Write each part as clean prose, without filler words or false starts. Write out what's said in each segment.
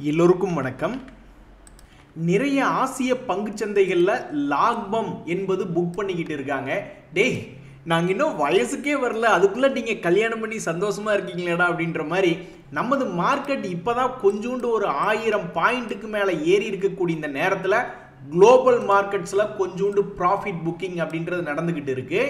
எல்லோருக்கும் வணக்கம். நிறைய ஆசிய பங்குச்சந்தைகளில் லாக்பம் என்பது புக் பண்ணிக்கிட்டு இருக்காங்க. டேய், நாங்கள் இன்னும் வயசுக்கே வரல, அதுக்குள்ளே நீங்கள் கல்யாணம் பண்ணி சந்தோஷமாக இருக்கீங்களேடா அப்படின்ற மாதிரி நமது மார்க்கெட் இப்போ தான் கொஞ்சோண்டு ஒரு 1000 பாயிண்ட்டுக்கு மேலே ஏறி இருக்கக்கூடிய இந்த நேரத்தில் குளோபல் மார்க்கெட்ஸில் கொஞ்சோண்டு ப்ராஃபிட் புக்கிங் அப்படின்றது நடந்துக்கிட்டு இருக்கு.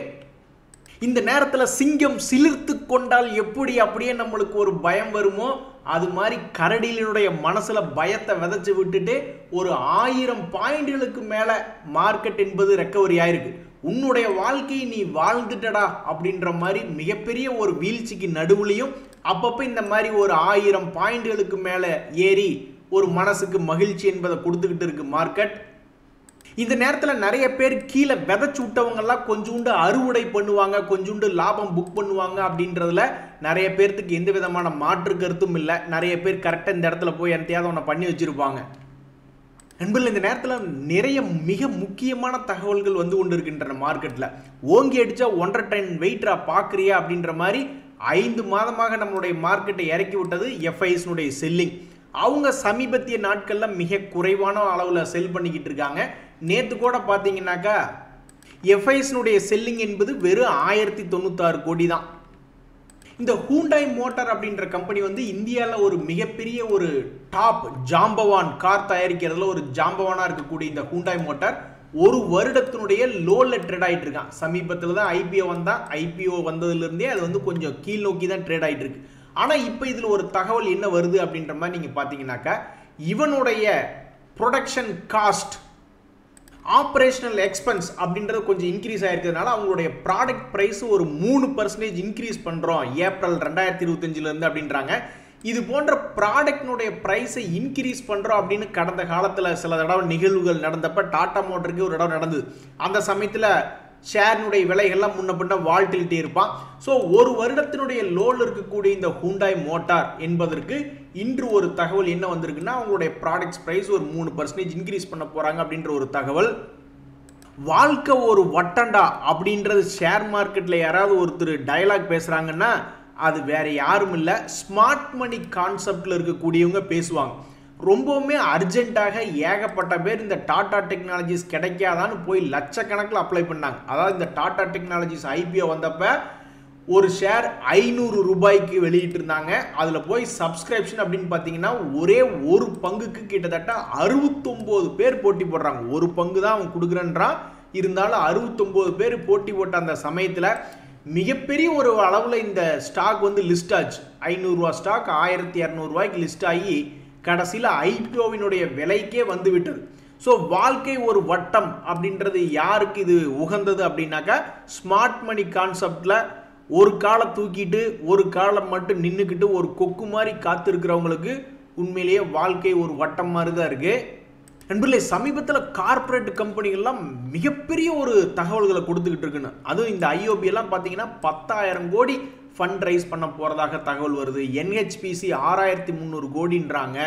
இந்த நேரத்தில் சிங்கம் சிலிர்த்து கொண்டால் எப்படி அப்படியே நம்மளுக்கு ஒரு பயம் வருமோ, அது மாதிரி கரடியினுடைய மனசுல பயத்தை விதைச்சு விட்டுட்டு ஒரு 1000 பாயிண்ட்களுக்கு மேல மார்க்கெட் என்பது ரெக்கவரி ஆயிருக்கு. உன்னுடைய வாழ்க்கையை நீ வாழ்ந்துட்டடா அப்படின்ற மாதிரி மிகப்பெரிய ஒரு வீழ்ச்சிக்கு நடுவுலையும் அப்பப்போ இந்த மாதிரி ஒரு 1000 பாயிண்ட்களுக்கு மேல ஏறி ஒரு மனசுக்கு மகிழ்ச்சி என்பதை கொடுத்துக்கிட்டு இருக்கு மார்க்கெட். இந்த நேரத்தில் நிறைய பேர் கீழே விதைச்சு விட்டவங்கெல்லாம் கொஞ்சோண்டு அறுவடை பண்ணுவாங்க, கொஞ்சோண்டு லாபம் புக் பண்ணுவாங்க அப்படின்றதுல நிறைய பேர்த்துக்கு எந்த விதமான மாற்று கருத்தும் இல்லை. நிறைய பேர் கரெக்டாக இந்த இடத்துல போய் என்னத்தையாவது ஒன்று பண்ணி வச்சிருப்பாங்க. நண்பர்கள், இந்த நேரத்தில் நிறைய மிக முக்கியமான தகவல்கள் வந்து கொண்டு இருக்கின்றன மார்க்கெட்டில். ஓங்கி அடிச்சா 1.5 டன் வெயிட்டா பார்க்குறியா அப்படின்ற மாதிரி 5 மாதமாக நம்மளுடைய மார்க்கெட்டை இறக்கி விட்டது எஃப்ஐஎஸ்னுடைய செல்லிங். அவங்க சமீபத்திய நாட்களில் மிக குறைவான அளவில் செல் பண்ணிக்கிட்டு இருக்காங்க. நேற்று கூட பார்த்தீங்கன்னாக்கா எஃப்ஐஎஸ்னுடைய செல்லிங் என்பது வெறும் 1096 கோடி தான். இந்த ஹூண்டாய் மோட்டார் அப்படின்ற கம்பெனி வந்து இந்தியாவில் ஒரு மிகப்பெரிய ஒரு டாப் ஜாம்பவான் கார் தயாரிக்கிறதுல ஒரு ஜாம்பவானாக இருக்கக்கூடிய இந்த ஹூண்டாய் மோட்டார் ஒரு வருடத்தினுடைய லோவில் ட்ரேட் ஆகிட்டு இருக்கான். சமீபத்தில் தான் ஐபிஓ வந்ததுலேருந்தே அது வந்து கொஞ்சம் கீழ் நோக்கி தான் ட்ரேட் ஆகிட்டு இருக்கு. ஆனால் இப்போ இதில் ஒரு தகவல் என்ன வருது அப்படின்ற மாதிரி நீங்கள் பார்த்தீங்கன்னாக்கா, இவனுடைய ப்ரொடக்ஷன் காஸ்ட், ஆப்ரேஷனல் எக்ஸ்பென்ஸ் அப்படின்றது கொஞ்சம் இன்க்ரீஸ் ஆகிருக்கிறதுனால அவங்களுடைய ப்ராடக்ட் ப்ரைஸ் ஒரு 3% இன்க்ரீஸ் பண்ணுறோம் ஏப்ரல் 2025 அப்படின்றாங்க. இது போன்ற ப்ராடக்ட்னுடைய ப்ரைஸை இன்க்ரீஸ் பண்ணுறோம் அப்படின்னு கடந்த காலத்தில் சில தடவை நிகழ்வுகள் நடந்தப்ப டாடா மோட்டருக்கு ஒரு இடம் நடந்தது. அந்த சமயத்தில் ஷேர்னுடைய விலைகள்லாம் முன்ன பின்ன வால்டிலிட்டி இருப்பான். ஸோ ஒரு வருடத்தினுடைய லோல் இருக்கக்கூடிய இந்த ஹூண்டாய் மோட்டார் என்பதற்கு இன்று ஒரு தகவல் என்ன வந்திருக்குன்னா, அவங்களுடைய ப்ராடக்ட்ஸ் ப்ரைஸ் ஒரு 3% இன்க்ரீஸ் பண்ண போகிறாங்க அப்படின்ற ஒரு தகவல். வாழ்க்கை ஒரு வட்டண்டா அப்படின்றது ஷேர் மார்க்கெட்டில் யாராவது ஒருத்தர் டயலாக் பேசுகிறாங்கன்னா அது வேற யாரும் இல்லை, ஸ்மார்ட் மணி கான்செப்டில் இருக்கக்கூடியவங்க பேசுவாங்க. ரொம்பவுமே அர்ஜென்ட்டாக ஏகப்பட்ட பேர் இந்த டாடா டெக்னாலஜிஸ் கிடைக்காதான்னு போய் லட்சக்கணக்கில் அப்ளை பண்ணாங்க. அதாவது இந்த டாடா டெக்னாலஜிஸ் ஐபிஓ வந்தப்ப ஒரு ஷேர் 500 ரூபாய்க்கு வெளியிட்டு இருந்தாங்க. அதில் போய் சப்ஸ்கிரிப்ஷன் அப்படின்னு பார்த்தீங்கன்னா ஒரே ஒரு பங்குக்கு கிட்டத்தட்ட 69 பேர் போட்டி போடுறாங்க. ஒரு பங்கு தான் அவன் கொடுக்குறேன்றான், இருந்தாலும் 69 பேர் போட்டி போட்ட அந்த சமயத்தில் மிகப்பெரிய ஒரு அளவில் இந்த ஸ்டாக் வந்து லிஸ்ட் ஆச்சு. 500 ரூபா ஸ்டாக் 1200 ரூபாய்க்கு லிஸ்ட் ஆகி கடைசியில் ஐபிஓவினுடைய விலைக்கே வந்து விட்டது. ஸோ வாழ்க்கை ஒரு வட்டம் அப்படின்றது யாருக்கு இது உகந்தது அப்படின்னாக்கா, ஸ்மார்ட் மணி கான்செப்டில் ஒரு காலை தூக்கிட்டு ஒரு காலை மட்டும் நின்றுக்கிட்டு ஒரு கொக்கு மாதிரி காத்திருக்கிறவங்களுக்கு உண்மையிலேயே வாழ்க்கை ஒரு வட்டம் மாதிரி தான் இருக்குது. நண்பர்களே, சமீபத்தில் கார்பரேட் கம்பெனிகள்லாம் மிகப்பெரிய ஒரு தகவல்களை கொடுத்துக்கிட்டு இருக்குன்னு. அதுவும் இந்த ஐஓபி எல்லாம் பார்த்தீங்கன்னா 10,000 கோடி ஃபண்ட் ரைஸ் பண்ண போகிறதாக தகவல் வருது. என்ஹெச்பிசி 6300 கோடின்றாங்க.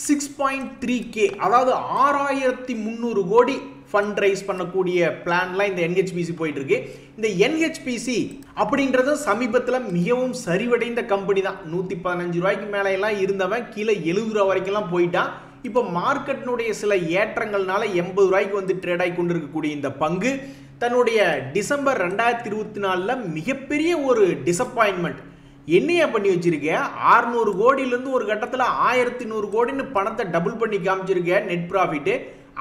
6.3K அதாவது 6300 கோடி ஃபண்ட் ரைஸ் பண்ணக்கூடிய பிளான்லாம் இந்த என்ஹெச்பிசி போயிட்டு இருக்கு. இந்த என்ஹெச்பிசி அப்படின்றது சமீபத்தில் மிகவும் சரிவடைந்த கம்பெனி தான். 115 ரூபாய்க்கு மேலே எல்லாம் இருந்தவன் கீழே 70 ரூபா வரைக்கும்லாம் போயிட்டான். இப்போ மார்க்கெட்டினுடைய சில ஏற்றங்கள்னால 80 ரூபாய்க்கு வந்து ட்ரேட் ஆகி கொண்டு இருக்கக்கூடிய இந்த பங்கு தன்னுடைய டிசம்பர் 2024 மிகப்பெரிய ஒரு டிசப்பாயின்மெண்ட். என்னையா பண்ணி வச்சிருக்கேன், 600 கோடியிலேருந்து ஒரு கட்டத்தில் 1100 கோடின்னு பணத்தை டபுள் பண்ணி காமிச்சிருக்கேன் நெட் ப்ராஃபிட்டு,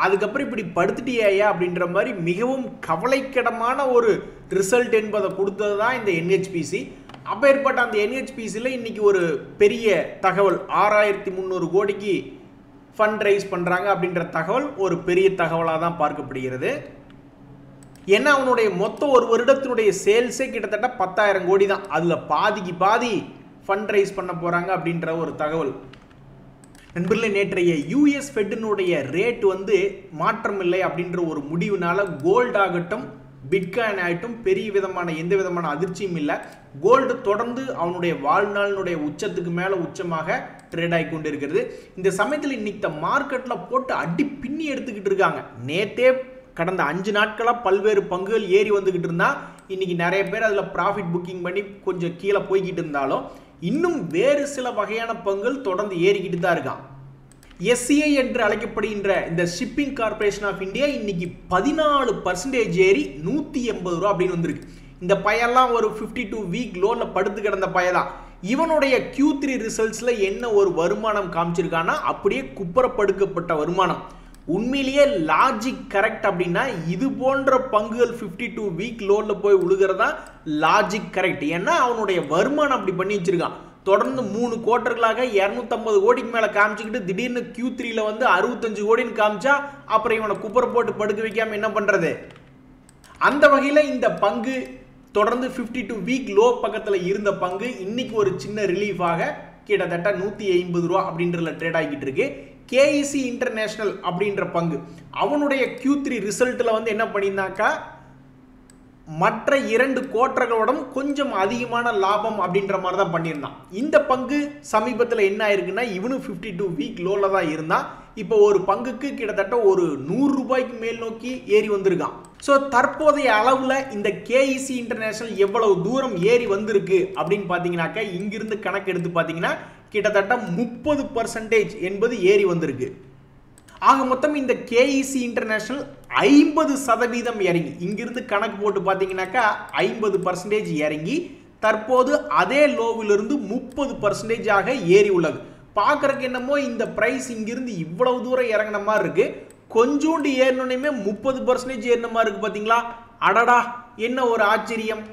அதுக்கப்புறம் இப்படி படுத்துட்டியா அப்படின்ற மாதிரி மிகவும் கவலைக்கிடமான ஒரு ரிசல்ட் என்பதை கொடுத்தது தான் இந்த என்ஹெச்பிசி. அப்போ ஏற்பட்ட அந்த என்ஹெச்பிசியில் இன்னைக்கு ஒரு பெரிய தகவல், 6300 கோடிக்கு ஃபண்ட் ரைஸ் பண்ணுறாங்க அப்படின்ற தகவல் ஒரு பெரிய தகவலாக தான் பார்க்கப்படுகிறது. ஏன்னா அவனுடைய மொத்த ஒரு வருடத்தினுடைய சேல்ஸே கிட்டத்தட்ட 10,000 கோடி தான். அதில் பாதிக்கு பாதி ஃபண்ட் ரைஸ் பண்ண போகிறாங்க அப்படின்ற ஒரு தகவல். நண்பர்களே, நேற்றைய யூஎஸ் ஃபெட்டினுடைய ரேட் வந்து மாற்றம் இல்லை அப்படின்ற ஒரு முடிவுனால கோல்டு ஆகட்டும் பிட்காயின் ஆகட்டும் பெரிய விதமான எந்த விதமான அதிர்ச்சியும் இல்லை. கோல்டு தொடர்ந்து அவனுடைய வாழ்நாளினுடைய உச்சத்துக்கு மேலே உச்சமாக ட்ரேட் ஆகி கொண்டு இருக்கிறது. இந்த சமயத்தில் இன்னைக்கு மார்க்கெட்டில் போட்டு அடி பின்னி எடுத்துக்கிட்டு இருக்காங்க. நேற்றே கடந்த 5 நாட்களாக பல்வேறு பங்குகள் ஏறி வந்துக்கிட்டு இருந்தால் இன்னைக்கு நிறைய பேர் அதில் ப்ராஃபிட் புக்கிங் பண்ணி கொஞ்சம் கீழே போய்கிட்டு இருந்தாலும் இன்னும் வேறு சில வகையான பங்குகள் தொடர்ந்து ஏறிக்கிட்டு தான் இருக்கான். SCI என்று அழைக்கப்படுகின்ற இந்த ஷிப்பிங் கார்பரேஷன் ஆஃப் இந்தியா இன்னைக்கு 14% ஏறி 180 ரூபா அப்படின்னு வந்திருக்கு. இந்த பையெல்லாம் ஒரு 52 வீக் லோன்ல படுத்து கிடந்த பையதான். இவனுடைய Q3 ரிசல்ட்ஸ்ல என்ன ஒரு வருமானம் காமிச்சிருக்கானா அப்படியே குப்புறப்படுக்கப்பட்ட வருமானம். உண்மையிலேயே லாஜிக் கரெக்ட் அப்படின்னா இது போன்ற பங்குகள் 52 வீக் லோன்ல போய் விழுகிறதா லாஜிக் கரெக்ட். ஏன்னா அவனுடைய வருமானம் அப்படி பண்ணி வச்சிருக்கான். தொடர்ந்து 3 குவார்டர்களாக 250 கோடிக்கு மேல காமிச்சுக்கிட்டு திடீர்னு Q3ல வந்து 65 கோடின்னு காமிச்சா அப்புறம் இவனை குப்புற போட்டு படுக்க வைக்காம என்ன பண்றது? அந்த வகையில இந்த பங்கு தொடர்ந்து 52 வீக் லோ பக்கத்துல இருந்த பங்கு இன்னைக்கு ஒரு சின்ன ரிலீஃபாக கிட்டத்தட்ட 150 ரூபா அப்படின்றதுல ட்ரேட் ஆகிட்டு இருக்கு. KEC இன்டர்நேஷனல் அப்படின்ற பங்கு அவனுடைய Q3 ரிசல்ட்ல வந்து என்ன பண்ணியிருந்தாக்கா மற்ற 2 குவார்டர்களோட கொஞ்சம் அதிகமான லாபம் அப்படின்ற மாதிரி தான் பண்ணியிருந்தான். இந்த பங்கு சமீபத்தில் என்ன ஆயிருக்குன்னா இவனும் 52 வீக் லோல தான் இருந்தான். இப்போ ஒரு பங்குக்கு கிட்டத்தட்ட ஒரு 100 ரூபாய்க்கு மேல் நோக்கி ஏறி வந்திருக்கான். ஸோ தற்போதைய அளவில் இந்த KEC இன்டர்நேஷனல் எவ்வளவு தூரம் ஏறி வந்திருக்கு அப்படின்னு பார்த்தீங்கன்னாக்கா இங்கிருந்து கணக்கு எடுத்து பார்த்தீங்கன்னா கிட்டத்தட்ட 30% என்பது ஏறி வந்திருக்கு. ஆக மொத்தம் இந்த KEC இன்டர்நேஷனல் 50% இறங்கி இங்கிருந்து கணக்கு போட்டு பார்த்தீங்கன்னாக்கா 50% இறங்கி தற்போது அதே லோவிலிருந்து 30% ஆக ஏறி உள்ளது. பார்க்கறதுக்கு என்னமோ இந்த பிரைஸ் இங்கிருந்து இவ்வளவு தூரம் இறங்கின மாதிரி இருக்கு. கொஞ்சோண்டு ஏறணுமே 30% ஏறின மாதிரி இருக்கு. பார்த்தீங்களா? அடடா, என்ன ஒரு ஆச்சரியம்.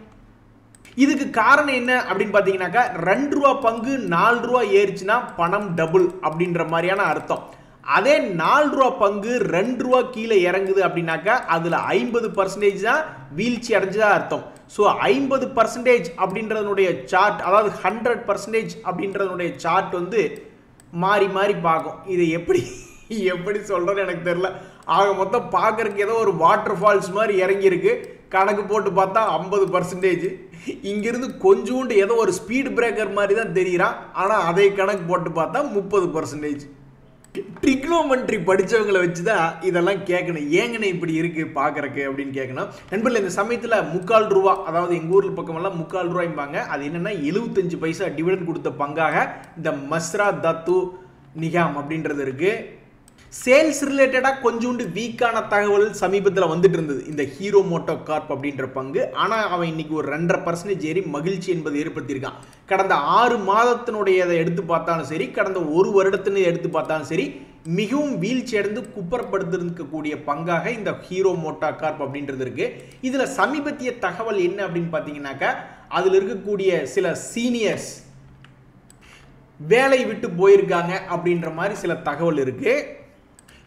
இதுக்கு காரணம் என்ன அப்படின்னு பார்த்தீங்கன்னாக்கா 2 ரூபா பங்கு 4 ரூபா ஏறிச்சுன்னா பணம் டபுள் அப்படின்ற மாதிரியான அர்த்தம். அதே 4 ரூபா பங்கு 2 ரூபா கீழே இறங்குது அப்படின்னாக்கா அதுல 50% தான் வீழ்ச்சி அடைஞ்சதா அர்த்தம். ஸோ 50% அப்படின்றதனுடைய சார்ட், அதாவது 100% அப்படின்றதனுடைய சார்ட் வந்து மாறி மாறி பார்க்கும். இதை எப்படி சொல்றது எனக்கு தெரியல. ஆக மொத்தம் பார்க்கறதுக்கு ஏதோ ஒரு வாட்டர் ஃபால்ஸ் மாதிரி இறங்கியிருக்கு. கணக்கு போட்டு பார்த்தா 50%. இங்கிருந்து கொஞ்சோண்டு ஏதோ ஒரு ஸ்பீட் பிரேக்கர் மாதிரி தான் தெரியுறான். ஆனால் அதை கணக்கு போட்டு பார்த்தா 30%. ட்ரிக்னோமெட்ரி படித்தவங்களை வச்சு தான் இதெல்லாம் கேட்கணும். ஏங்கண்ணே இப்படி இருக்கு பார்க்கறக்கு அப்படின்னு கேட்கணும். நண்பர்கள், இந்த சமயத்தில் 3/4 ரூபா, அதாவது எங்கள் ஊரில் பக்கமெல்லாம் 3/4 ரூபாய்ப்பாங்க. அது என்னன்னா 75 பைசா டிவிடெண்ட் கொடுத்த பங்காக இந்த மஸ்ரா தத்து நிகாம் அப்படின்றது இருக்கு. சேல்ஸ் ரிலேட்டடாக கொஞ்சோண்டு வீக்கான தகவல் சமீபத்தில் வந்துட்டு இருந்தது இந்த ஹீரோ மோட்டோ கார்ப் அப்படின்ற பங்கு. ஆனால் அவன் இன்னைக்கு ஒரு 2.5% ஏறி மகிழ்ச்சி என்பது ஏற்படுத்தியிருக்கான். கடந்த 6 மாதத்தினுடைய எடுத்து பார்த்தாலும் சரி, கடந்த 1 வருடத்தினை எடுத்து பார்த்தாலும் சரி, மிகவும் வீழ்ச்சி அடைந்து குப்பரப்படுத்திருக்கக்கூடிய பங்காக இந்த ஹீரோ மோட்டோ கார்ப் அப்படின்றது இருக்கு. இதுல சமீபத்திய தகவல் என்ன அப்படின்னு பார்த்தீங்கன்னாக்கா அதில் இருக்கக்கூடிய சில சீனியர்ஸ் வேலை விட்டு போயிருக்காங்க அப்படின்ற மாதிரி சில தகவல் இருக்கு.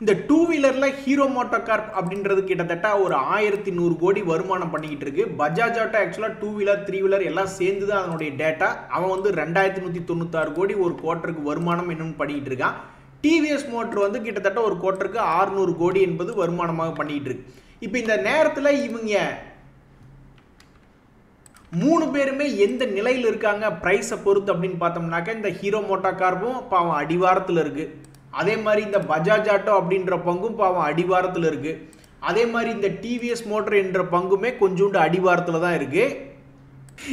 இந்த 2 வீலர்ல ஹீரோ மோட்டோ கார்ப் அப்படின்றது கிட்டத்தட்ட ஒரு 1100 கோடி வருமானம் பண்ணிக்கிட்டு இருக்கு. பஜாஜ் ஆட்டோ ஆக்சுவலா 2 வீலர் 3 வீலர் எல்லாம் சேர்ந்து தான் அதனுடைய டேட்டா. அவன் வந்து 2196 கோடி ஒரு குவார்டருக்கு வருமானம் என்னன்னு பண்ணிக்கிட்டு இருக்கான். டிவிஎஸ் மோட்டர் வந்து கிட்டத்தட்ட ஒரு குவார்டருக்கு 600 கோடி என்பது வருமானமாக பண்ணிக்கிட்டு இருக்கு. இப்போ இந்த நேரத்தில் இவங்க 3 பேருமே எந்த நிலையில் இருக்காங்க பிரைஸை பொறுத்து அப்படின்னு பார்த்தோம்னாக்கா இந்த ஹீரோ மோட்டோ கார்ப்பும் பாவம் அடிவாரத்தில் இருக்கு. அதே மாதிரி இந்த பஜாஜ் ஆட்டோ அப்படின்ற பங்கும் பாவம் அடிவாரத்தில் இருக்கு. அதே மாதிரி இந்த டிவிஎஸ் மோட்டர் என்ற பங்குமே கொஞ்சோண்டு அடிவாரத்தில் தான் இருக்கு.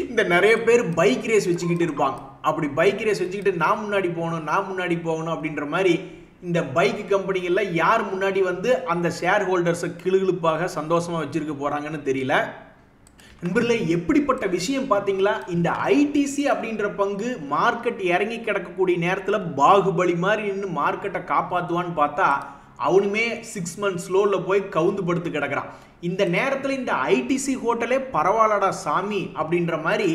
இந்த நிறைய பேர் பைக் ரேஸ் வச்சுக்கிட்டு இருப்பாங்க. அப்படி பைக் ரேஸ் வச்சுக்கிட்டு நான் முன்னாடி போகணும் அப்படின்ற மாதிரி இந்த பைக் கம்பெனிகள்ல யார் முன்னாடி வந்து அந்த ஷேர் ஹோல்டர்ஸை கிளுகிழுப்பாக சந்தோஷமா வச்சிருக்க போறாங்கன்னு தெரியல. நண்பர்களே, எப்படிப்பட்ட விஷயம் பார்த்தீங்களா? இந்த ஐடிசி அப்படின்ற பங்கு மார்க்கெட் இறங்கி கிடக்கக்கூடிய நேரத்தில் பாகுபலி மாதிரி நின்று மார்க்கெட்டை காப்பாற்றுவான்னு பார்த்தா அவனுமே 6 months லோவில் போய் கவுந்து படுத்து கிடக்கிறான். இந்த நேரத்தில் இந்த ஐடிசி ஹோட்டலே பரவாயில்லடா சாமி அப்படின்ற மாதிரி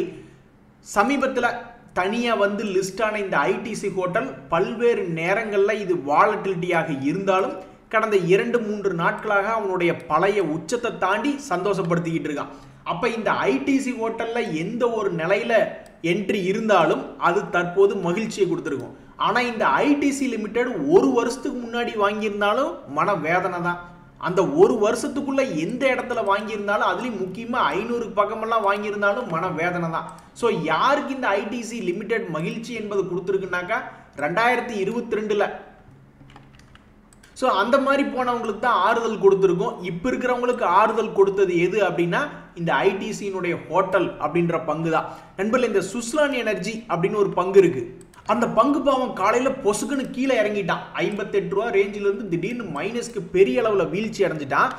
சமீபத்தில் தனியாக வந்து லிஸ்டான இந்த ஐடிசி ஹோட்டல் பல்வேறு நேரங்களில் இது வாலட்டிலிட்டியாக இருந்தாலும் கடந்த 2-3 நாட்களாக அவனுடைய பழைய உச்சத்தை தாண்டி சந்தோஷப்படுத்திக்கிட்டு இருக்கான். அப்போ இந்த ஐடிசி ஹோட்டலில் எந்த ஒரு நிலையில் என்ட்ரி இருந்தாலும் அது தற்போது மகிழ்ச்சியை கொடுத்துருக்கும். ஆனால் இந்த ஐடிசி லிமிடெட் 1 வருஷத்துக்கு முன்னாடி வாங்கியிருந்தாலும் மன வேதனை தான். அந்த 1 வருஷத்துக்குள்ள எந்த இடத்துல வாங்கியிருந்தாலும் அதுலேயும் முக்கியமாக 500 பக்கமெல்லாம் வாங்கியிருந்தாலும் மன வேதனை தான். ஸோ யாருக்கு இந்த ஐடிசி லிமிடெட் மகிழ்ச்சி என்பது கொடுத்துருக்குனாக்கா 2022 ஸோ அந்த மாதிரி போனவங்களுக்கு தான் ஆறுதல் கொடுத்துருக்கோம். இப்போ இருக்கிறவங்களுக்கு ஆறுதல் கொடுத்தது எது அப்படின்னா இந்த ஐடிசியினுடைய ஹோட்டல் அப்படின்ற பங்கு தான். நண்பர்கள், இந்த சுஸ்லான் எனர்ஜி அப்படின்னு ஒரு பங்கு இருக்கு. அந்த பங்கு பாவம் காலையில் பொசுக்குன்னு கீழே இறங்கிட்டான். 58 ரூபா ரேஞ்சில் இருந்து திடீர்னு மைனஸ்க்கு பெரிய அளவில் வீழ்ச்சி அடைஞ்சிட்டான்.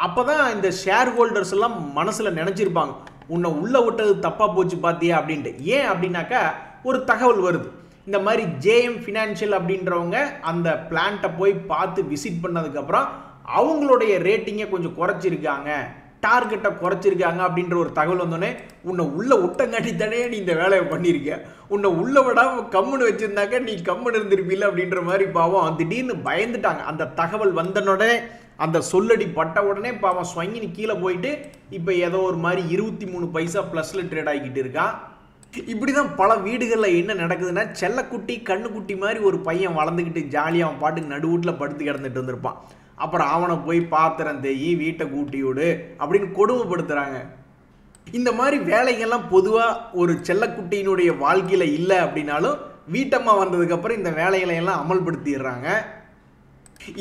அப்போதான் இந்த ஷேர் ஹோல்டர்ஸ் எல்லாம் மனசில் நினச்சிருப்பாங்க, உன்னை உள்ள விட்டது தப்பாக போச்சு பார்த்தியா அப்படின்ட்டு. ஏன் அப்படின்னாக்கா ஒரு தகவல் வருது, இந்த மாதிரி ஜேஎம் ஃபினான்ஷியல் அப்படின்றவங்க அந்த பிளான்ட்டை போய் பார்த்து விசிட் பண்ணதுக்கப்புறம் அவங்களுடைய ரேட்டிங்கை கொஞ்சம் குறைச்சிருக்காங்க, டார்கெட்டை குறைச்சிருக்காங்க அப்படின்ற ஒரு தகவல் வந்தோடனே, உன்னை உள்ள விட்டங்காட்டி தானே நீ இந்த வேலையை பண்ணியிருக்க, உன்னை உள்ள விடாமல் கம்முன்னு வச்சுருந்தாக்க நீ கம்முன்னு இருந்திருப்பில்ல அப்படின்ற மாதிரி பாவம் திடீர்னு பயந்துட்டாங்க. அந்த தகவல் வந்தனோடனே, அந்த சொல்லடி பட்ட உடனே பாவம் ஸ்வங்கின்னு கீழே போயிட்டு இப்போ ஏதோ ஒரு மாதிரி 23 பைசா ப்ளஸில் ட்ரேட் ஆகிக்கிட்டு இருக்கான். இப்படி தான் பல வீடுகளில் என்ன நடக்குதுன்னா, செல்லக்குட்டி கண்ணுக்குட்டி மாதிரி ஒரு பையன் வளர்ந்துக்கிட்டு ஜாலியாக அவன் பாட்டுக்கு நடுவூட்டில் படுத்து கிடந்துட்டு வந்திருப்பான். அப்புறம் அவனை போய் பாத்திரம் தேயி வீட்டை கூட்டி விடு அப்படின்னு கொடுமைப்படுத்துகிறாங்க. இந்த மாதிரி வேலைகள்லாம் பொதுவாக ஒரு செல்லக்குட்டியினுடைய வாழ்க்கையில் இல்லை அப்படின்னாலும் வீட்டம்மா வந்ததுக்கப்புறம் இந்த வேலைகளை எல்லாம் அமல்படுத்திடுறாங்க.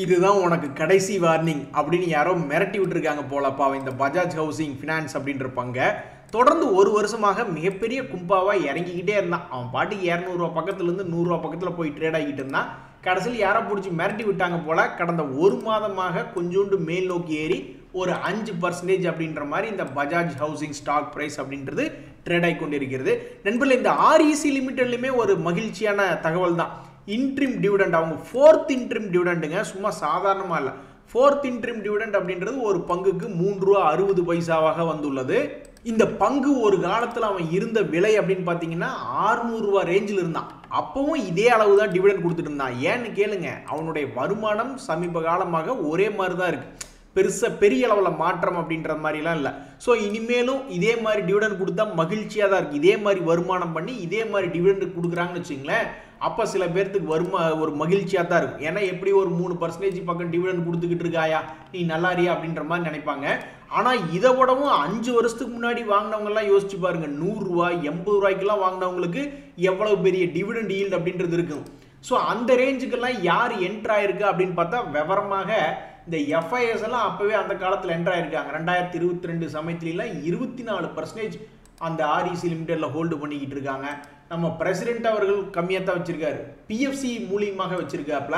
இதுதான் உனக்கு கடைசி வார்னிங் அப்படின்னு யாரோ மிரட்டி விட்டுருக்காங்க போலப்பா இந்த பஜாஜ் ஹவுசிங் ஃபினான்ஸ் அப்படின்ற பங்கை. தொடர்ந்து ஒரு வருஷமாக மிகப்பெரிய கும்பாவாக இறங்கிக்கிட்டே இருந்தான். அவன் பாட்டுக்கு 200 ரூபா பக்கத்துலேருந்து 100 ரூபா பக்கத்தில் போய் ட்ரேட் ஆகிட்டு இருந்தான். கடைசியில் யாரோ பிடிச்சி மிரட்டி விட்டாங்க போல. கடந்த ஒரு மாதமாக கொஞ்சோண்டு மேல் நோக்கி ஏறி ஒரு 5% அப்படின்ற மாதிரி இந்த பஜாஜ் ஹவுசிங் ஸ்டாக் ப்ரைஸ் அப்படின்றது ட்ரேட் ஆகி கொண்டிருக்கிறது. நண்பர்களே, இந்த ஆர்இசி லிமிட்டட்லையுமே ஒரு மகிழ்ச்சியான தகவல் தான். இன்ட்ரிம் டிவிடெண்ட், அவங்க 4th இன்ட்ரிம் டிவிடெண்டுங்க, சும்மா சாதாரணமாக இல்லை. 4th இன்ட்ரிம் டிவிடெண்ட் அப்படின்றது ஒரு பங்குக்கு 3 ரூபா 60 பைசாவாக வந்துள்ளது. இந்த பங்கு ஒரு காலத்தில் அவன் இருந்த விலை அப்படின்னு பார்த்தீங்கன்னா 600 ரூபா ரேஞ்சில் இருந்தான். அப்பவும் இதே அளவு தான் டிவிடெண்ட் கொடுத்துட்டு இருந்தான். ஏன்னு கேளுங்க, அவனுடைய வருமானம் சமீப காலமாக ஒரே மாதிரி தான் இருக்கு, பெரிய அளவில் மாற்றம் அப்படின்ற மாதிரிலாம் இல்லை. ஸோ இனிமேலும் இதே மாதிரி டிவிடெண்ட் கொடுத்தா மகிழ்ச்சியாக தான் இருக்குது. இதே மாதிரி வருமானம் பண்ணி இதே மாதிரி டிவிடெண்ட் கொடுக்குறாங்கன்னு வச்சுங்களேன், அப்போ சில பேர்த்துக்கு ஒரு மகிழ்ச்சியாக தான் இருக்கும். ஏன்னா எப்படி ஒரு 3% பக்கம் டிவிடெண்ட் கொடுத்துக்கிட்டு இருக்காயா, நீ நல்லாரியா அப்படின்ற மாதிரி நினைப்பாங்க. ஆனால் இதை விடவும் 5 வருஷத்துக்கு முன்னாடி வாங்கினவங்கலாம் யோசிச்சு பாருங்க, 100 ரூபா 80 ரூபாய்க்கெல்லாம் வாங்கினவங்களுக்கு எவ்வளவு பெரிய டிவிடெண்ட் ஈல்டு அப்படின்றது இருக்கும். ஸோ அந்த ரேஞ்சுக்கெல்லாம் யார் என்ட்ரு ஆயிருக்கு அப்படின்னு பார்த்தா விவரமாக இந்த எஃப்ஐஎஸ் எல்லாம் அப்பவே அந்த காலத்தில் என்ட்ரு ஆயிருக்காங்க. 2022 சமயத்துலாம் 24% அந்த ஆர்இசி லிமிடெட்ல ஹோல்டு பண்ணிக்கிட்டு இருக்காங்க. நம்ம பிரசிடென்ட் அவர்கள் கம்மியாக தான் வச்சிருக்காரு, பிஎஃப்சி மூலியமாக வச்சிருக்காப்ல.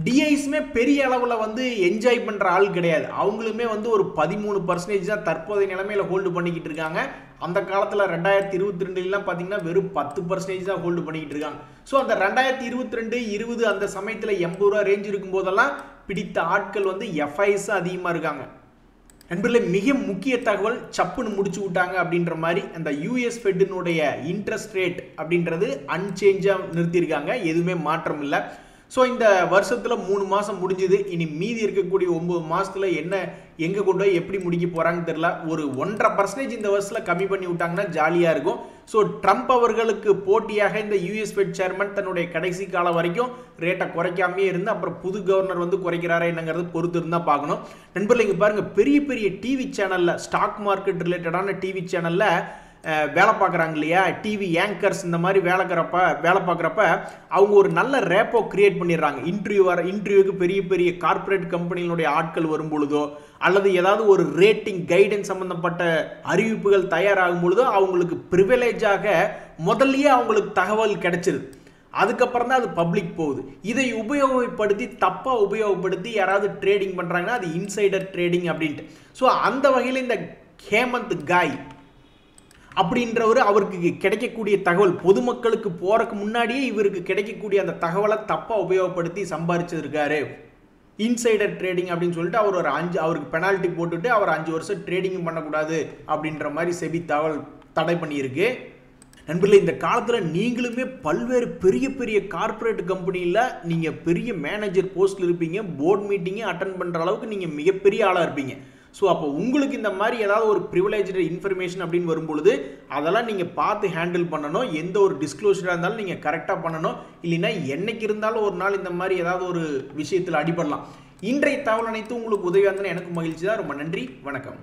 டிஐஸ்மே பெரிய அளவில் வந்து என்ஜாய் பண்ணுற ஆள் கிடையாது. அவங்களுமே வந்து ஒரு 13% தான் தற்போதைய நிலைமையில் ஹோல்டு பண்ணிக்கிட்டு இருக்காங்க. அந்த காலத்தில் 2022 பார்த்தீங்கன்னா வெறும் 10% தான் ஹோல்டு பண்ணிக்கிட்டு இருக்காங்க. ஸோ அந்த 2022-20 அந்த சமயத்தில் 80 ரூபா ரேஞ்ச் இருக்கும் போதெல்லாம் பிடித்த ஆட்கள் வந்து எஃப்ஐஎஸ் அதிகமாக இருக்காங்க. நண்பர்களே, மிக முக்கிய தகவல் சப்புன்னு முடிச்சு விட்டாங்க அப்படின்ற மாதிரி அந்த யூஎஸ் ஃபெட்டினுடைய இன்ட்ரெஸ்ட் ரேட் அப்படின்றது அன்சேஞ்சாக நிறுத்தியிருக்காங்க, எதுவுமே மாற்றம் இல்லை. ஸோ இந்த வருஷத்தில் 3 மாதம் முடிஞ்சுது. இனி மீதி இருக்கக்கூடிய 9 மாதத்தில் என்ன எங்கே கொண்டு போய் எப்படி முடிக்க போகிறாங்கன்னு தெரியல. ஒரு 1.5% இந்த வருஷத்தில் கம்மி பண்ணி விட்டாங்கன்னா ஜாலியாக இருக்கும். ஸோ ட்ரம்ப் அவர்களுக்கு போட்டியாக இந்த யூஎஸ் ஃபெட் சேர்மன் தன்னுடைய கடைசி காலம் வரைக்கும் ரேட்டை குறைக்காமே இருந்து அப்புறம் புது கவர்னர் வந்து குறைக்கிறாரா என்னங்கிறது பொறுத்து இருந்தால் பார்க்கணும். நண்பர்கள், இங்கே பாருங்கள், பெரிய பெரிய டிவி சேனலில் ஸ்டாக் மார்க்கெட் ரிலேட்டடான டிவி சேனலில் வேலை பார்க்குறாங்க இல்லையா, டிவி ஆங்கர்ஸ் இந்த மாதிரி வேலை பார்க்குறப்ப அவங்க ஒரு நல்ல ரேப்போ கிரியேட் பண்ணிடுறாங்க. இன்டர்வியூக்கு பெரிய பெரிய கார்ப்பரேட் கம்பெனிகளுடைய ஆட்கள் வரும் பொழுதோ அல்லது ஏதாவது ஒரு ரேட்டிங் கைடன்ஸ் சம்பந்தப்பட்ட அறிவிப்புகள் தயாராகும் பொழுதோ அவங்களுக்கு ப்ரிவிலேஜாக முதல்லயே அவங்களுக்கு தகவல் கிடைச்சிருது. அதுக்கப்புறம் தான் அது பப்ளிக் போகுது. இதை உபயோகப்படுத்தி தப்பாக உபயோகப்படுத்தி யாராவது ட்ரேடிங் பண்ணுறாங்கன்னா அது இன்சைடர் ட்ரேடிங் அப்படின்ட்டு. ஸோ அந்த வகையில் இந்த ஹேமந்த் காய் அப்படின்றவர், அவருக்கு கிடைக்கக்கூடிய தகவல் பொதுமக்களுக்கு போறதுக்கு முன்னாடியே இவருக்கு கிடைக்கக்கூடிய அந்த தகவலை தப்பாக உபயோகப்படுத்தி சம்பாதிச்சிருக்காரு. இன்சைடர் ட்ரேடிங் அப்படின்னு சொல்லிட்டு அவர் அவருக்கு பெனால்ட்டி போட்டுட்டு அவர் 5 வருஷம் ட்ரேடிங் பண்ணக்கூடாது அப்படின்ற மாதிரி செபி தடை பண்ணியிருக்கு. நண்பர்களே, இந்த காலத்தில் நீங்களுமே பல்வேறு பெரிய பெரிய கார்ப்பரேட் கம்பெனியில் நீங்கள் பெரிய மேனேஜர் போஸ்ட்டில் இருப்பீங்க, போர்ட் மீட்டிங்கே அட்டன் பண்ணுற அளவுக்கு நீங்கள் மிகப்பெரிய ஆளாக இருப்பீங்க. ஸோ அப்போ உங்களுக்கு இந்த மாதிரி ஏதாவது ஒரு ப்ரிவிலேஜ்டு இன்ஃபர்மேஷன் அப்படின்னு வரும்பொழுது அதெல்லாம் நீங்கள் பார்த்து ஹேண்டில் பண்ணணும். எந்த ஒரு டிஸ்க்ளோஷராக இருந்தாலும் நீங்கள் கரெக்டாக பண்ணணும். இல்லைன்னா என்னைக்கு இருந்தாலும் ஒரு நாள் இந்த மாதிரி ஏதாவது ஒரு விஷயத்தில் அடிபடலாம். இன்றைய தகவல் அனைத்து உங்களுக்கு உதவியாக இருந்தாலும் எனக்கு மகிழ்ச்சி தான். ரொம்ப நன்றி, வணக்கம்.